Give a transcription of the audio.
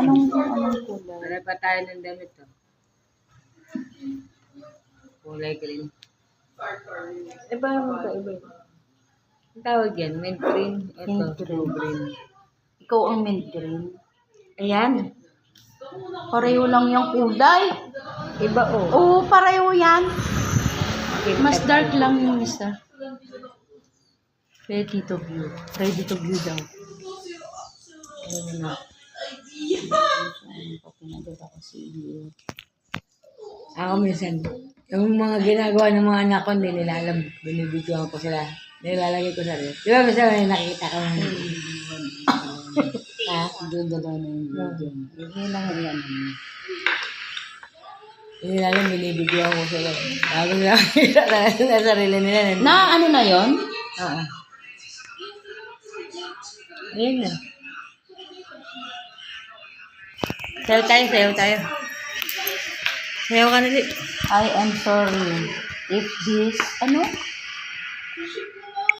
Anong kulay? Wala pa tayo ng damit, oh. Kulay green. Iba naman pa, iba. Ang tawag yan, mint green. Ito, Mint green. green. Ikaw ang mint green. Ayan. Pareho lang yung kulay. Iba, oh. Oo, pareho yan. Mas dark lang yung isa. Ready to view. Ready to view daw. Ayun na. Pinadala ko si Iyo. Ako minsan, yung mga ginagawa ng mga anak ko, hindi nila alam. Binibidyoan ko sila. Nilalagay ko sa rin. Di ba minsan may nakikita ko ng ha? Doon dalawa na yung video. Hindi lang yan. Hindi nila alam, binibidyoan ko sila. Bago nila nakikita na sarili nila. Na ano na yon? Oo. Ayun na. Sayaw tayo, sayaw tayo. Sayaw ka na di. I am sorry if this, ano?